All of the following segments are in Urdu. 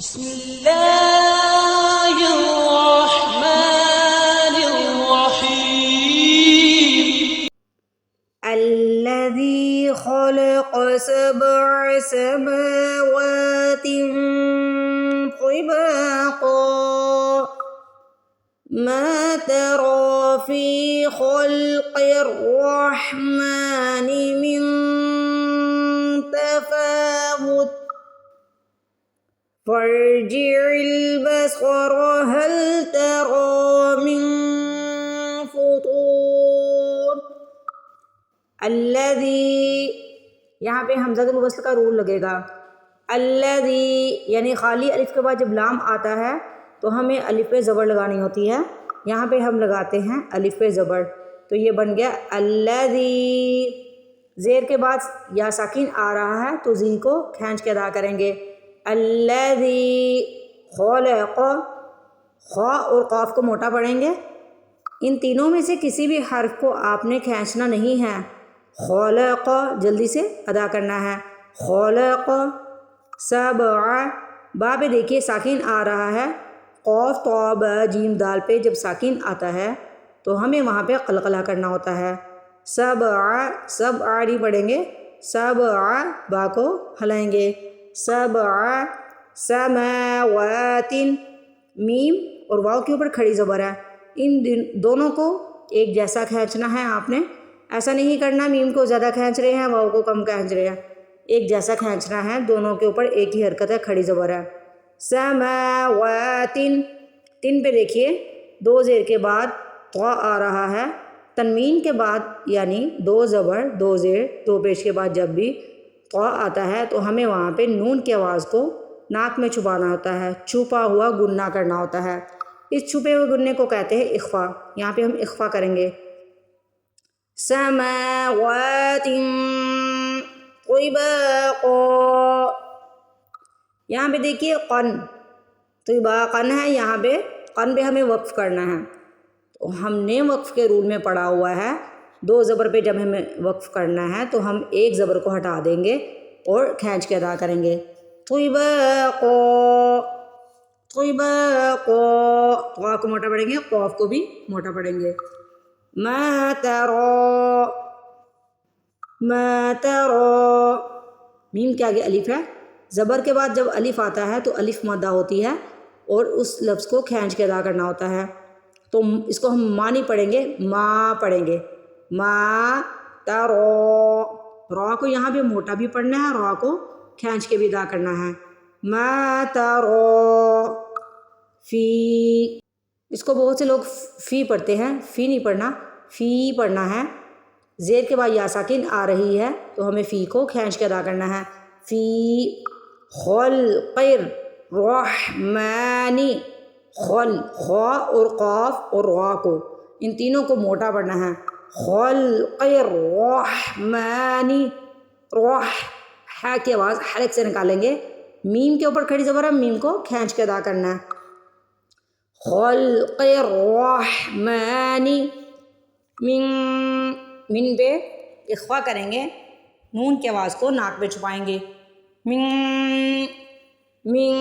بسم الله الرحمن الرحيم. الذي خلق 7 سماوات طباقا ما ترى في خلق الرحمن من تفاوت فارجع البصر هل ترى من فطور. الذی یہاں پہ حمزۃ الوصل کا رول لگے گا. الذی یعنی خالی الف کے بعد جب لام آتا ہے تو ہمیں الف پہ زبر لگانی ہوتی ہے. یہاں پہ ہم لگاتے ہیں الف پہ زبر، تو یہ بن گیا الذی. زیر کے بعد یا ساکن آ رہا ہے تو زی کو کھینچ کے ادا کریں گے. الذی خلق، خا اور قاف کو موٹا پڑھیں گے. ان تینوں میں سے کسی بھی حرف کو آپ نے کھینچنا نہیں ہے. خلق جلدی سے ادا کرنا ہے. خلق سبع، با پہ دیکھیے ساکن آ رہا ہے. قاف طا با جیم دال پہ جب ساکن آتا ہے تو ہمیں وہاں پہ قلقلہ کرنا ہوتا ہے. سبع، سبع نہیں پڑھیں گے، سبع با کو ہلائیں گے. سبع سماوات، میم اور واو کے اوپر کھڑی زبر ہے. ان دونوں کو ایک جیسا کھینچنا ہے. آپ نے ایسا نہیں کرنا میم کو زیادہ کھینچ رہے ہیں واو کو کم کھینچ رہے ہیں. ایک جیسا کھینچنا ہے. دونوں کے اوپر ایک ہی حرکت ہے، کھڑی زبر ہے. سماوات، تن پہ دیکھیے دو زیر کے بعد طا آ رہا ہے. تنوین کے بعد یعنی دو زبر دو زیر دو پیش کے بعد جب بھی طا آتا ہے تو ہمیں وہاں پہ نون کی آواز کو ناک میں چھپانا ہوتا ہے، چھپا ہوا گننا کرنا ہوتا ہے. اس چھپے ہوئے گننے کو کہتے ہیں اخفا. یہاں پہ ہم اخفا کریں گے. سماوات طباقا، یہاں پہ دیکھیے قن طباقن ہے. یہاں پہ قن پہ ہمیں وقف کرنا ہے. تو ہم نے وقف کے رول میں پڑھا ہوا ہے دو زبر پہ جب ہمیں وقف کرنا ہے تو ہم ایک زبر کو ہٹا دیں گے اور کھینچ کے ادا کریں گے. طباقا، طباقا، طا کو موٹا پڑھیں گے، قاف کو بھی موٹا پڑھیں گے. ما ترى، ما ترى، میم کے آگے الف ہے. زبر کے بعد جب الف آتا ہے تو الف مادہ ہوتی ہے اور اس لفظ کو کھینچ کے ادا کرنا ہوتا ہے. تو اس کو ہم ما نہیں پڑھیں گے، ما پڑھیں گے. ما ترى، را کو یہاں پہ موٹا بھی پڑھنا ہے، را کو کھینچ کے بھی ادا کرنا ہے. ما ترى فی، اس کو بہت سے لوگ فی پڑھتے ہیں، فی نہیں پڑھنا، فی پڑھنا ہے. زیر کے بعد یا ساکن آ رہی ہے تو ہمیں فی کو کھینچ کے ادا کرنا ہے. فی خلق الرحمن، خل، خا اور قاف اور را کو ان تینوں کو موٹا پڑھنا ہے. خلق الرحمن، روح ہے کی آواز حلق سے نکالیں گے. میم کے اوپر کھڑی زبر ہے، میم کو کھینچ کے ادا کرنا ہے. خلق الرحمن، من پہ اخفا کریں گے، نون کی آواز کو ناک پہ چھپائیں گے. من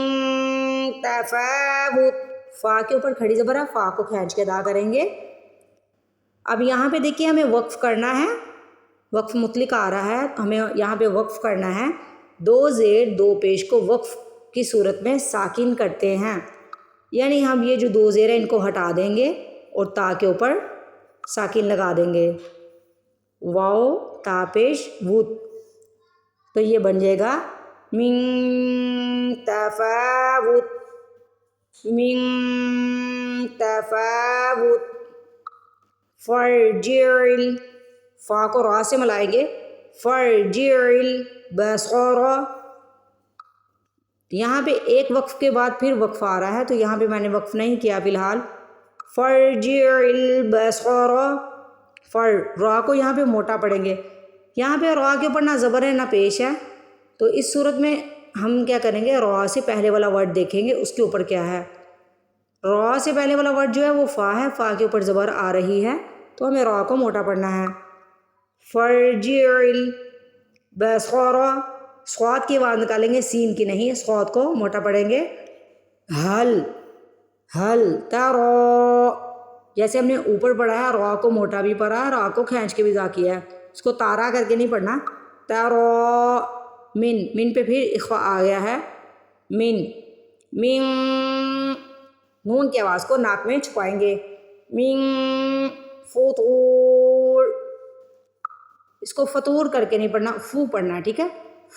تفاوت، فا کے اوپر کھڑی زبر ہے، فا کو کھینچ کے ادا کریں گے. اب یہاں پہ دیکھیے ہمیں وقف کرنا ہے. وقف مطلق آ رہا ہے، ہمیں یہاں پہ وقف کرنا ہے. دو زیر دو پیش کو وقف کی صورت میں ساکن کرتے ہیں. یعنی ہم یہ جو دو زیر ہیں ان کو ہٹا دیں گے اور تا کے اوپر ساکن لگا دیں گے. واو تا پیش وت، تو یہ بن جائے گا من تفاوت، من تفاوت. فرجع، فا کو را سے ملائیں گے. فرجع البصر، یہاں پہ ایک وقف کے بعد پھر وقف آ رہا ہے تو یہاں پہ میں نے وقف نہیں کیا فی الحال. فرجع البصر، فر، را کو یہاں پہ موٹا پڑھیں گے. یہاں پہ را کے اوپر نہ زبر ہے نہ پیش ہے، تو اس صورت میں ہم کیا کریں گے، را سے پہلے والا ورڈ دیکھیں گے اس کے اوپر کیا ہے. را سے پہلے والا ورڈ جو ہے وہ فا ہے، فا کے اوپر زبر آ رہی ہے تو ہمیں را کو موٹا پڑھنا ہے. فرجع البصر، صاد کی آواز نکالیں گے، سین کی نہیں. صاد کو موٹا پڑھیں گے. ہل ہل ترو، جیسے ہم نے اوپر پڑھا ہے را کو موٹا بھی پڑھا ہے، را کو کھینچ کے بھی ادا کیا ہے، اس کو تارا کر کے نہیں پڑھنا. ترو من، من پہ پھر اخفا آ گیا ہے. من من، نون کی آواز کو ناک میں چھپائیں گے. من فطور، اس کو فطور کر کے نہیں پڑھنا، فو پڑھنا ہے، ٹھیک ہے.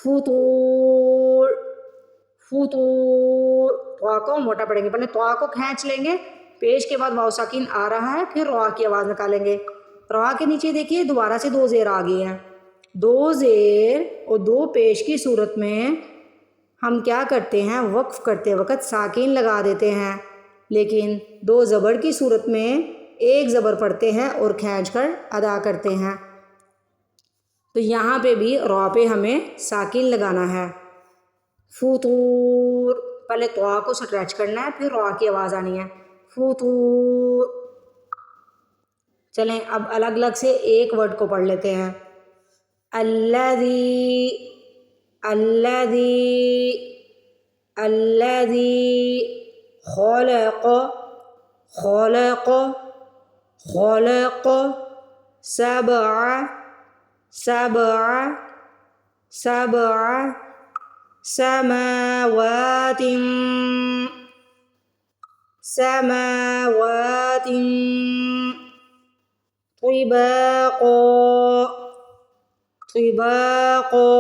فطور فطور، تو کو موٹا پڑھیں گے، پہلے تو کو کھینچ لیں گے، پیش کے بعد واو ساکن آ رہا ہے، پھر را کی آواز نکالیں گے. را کے نیچے دیکھیے دوبارہ سے دو زیر آ گئی ہیں. دو زیر اور دو پیش کی صورت میں ہم کیا کرتے ہیں، وقف کرتے وقت ساکن لگا دیتے ہیں، لیکن دو زبر کی صورت میں ایک زبر پڑھتے ہیں اور کھینچ کر ادا کرتے ہیں. تو یہاں پہ بھی را پہ ہمیں ساکن لگانا ہے. فطور، پہلے تو کو سٹریچ کرنا ہے، پھر را کی آواز آنی ہے. فطور. چلیں اب الگ الگ سے ایک ورڈ کو پڑھ لیتے ہیں. الذی الذی الذی خلق خلق خلق سبع سبع سبع سماوات سماوات طباقا طباقا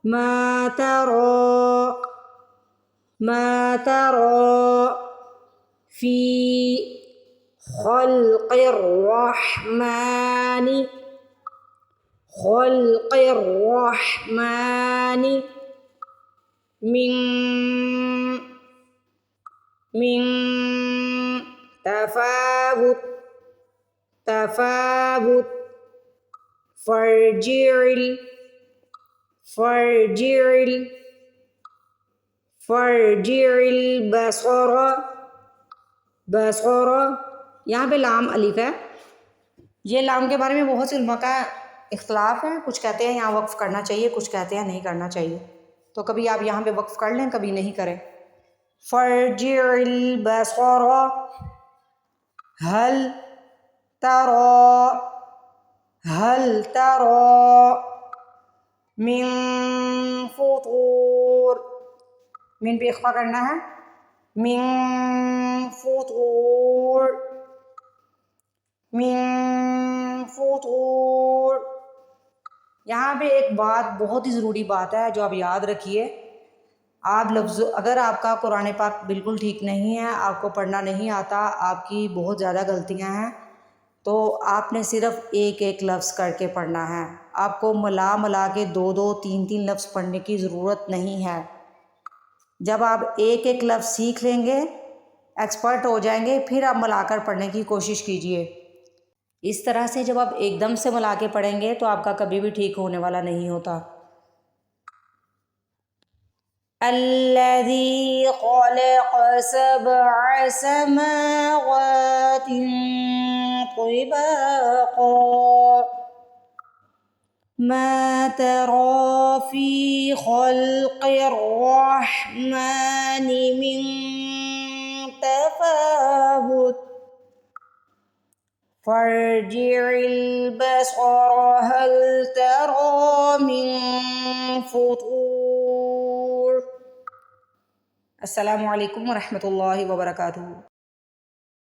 ما ترى ما ترى في خلق الرحمن خلق الرحمن من تفاوت تفاوت فرجع البصر بصر. یہاں پہ لام الف ہے، یہ لام کے بارے میں بہت سے علماء کا اختلاف ہے، کچھ کہتے ہیں یہاں وقف کرنا چاہیے، کچھ کہتے ہیں نہیں کرنا چاہیے، تو کبھی آپ یہاں پہ وقف کر لیں، کبھی نہیں کریں. فرجع البصر هل ترى من فطور، من پہ اخفا کرنا ہے. من فطور من فطور. یہاں پہ ایک بات، بہت ہی ضروری بات ہے جو آپ یاد رکھیے. آپ لفظ، اگر آپ کا قرآن پاک بالکل ٹھیک نہیں ہے، آپ کو پڑھنا نہیں آتا، آپ کی بہت زیادہ غلطیاں ہیں، تو آپ نے صرف ایک ایک لفظ کر کے پڑھنا ہے. آپ کو ملا کے دو دو تین تین لفظ پڑھنے کی ضرورت نہیں ہے. جب آپ ایک ایک لفظ سیکھ لیں گے، ایکسپرٹ ہو جائیں گے، پھر آپ ملا کر پڑھنے کی کوشش کیجئے. اس طرح سے جب آپ ایک دم سے ملا کے پڑھیں گے تو آپ کا کبھی بھی ٹھیک ہونے والا نہیں ہوتا. الذی خلق سبع سماوات طباقا ما ترى في خلق الرحمن من تفاوت فرجع البصر هل ترى من فطور. السلام علیکم ورحمۃ اللہ وبرکاتہ.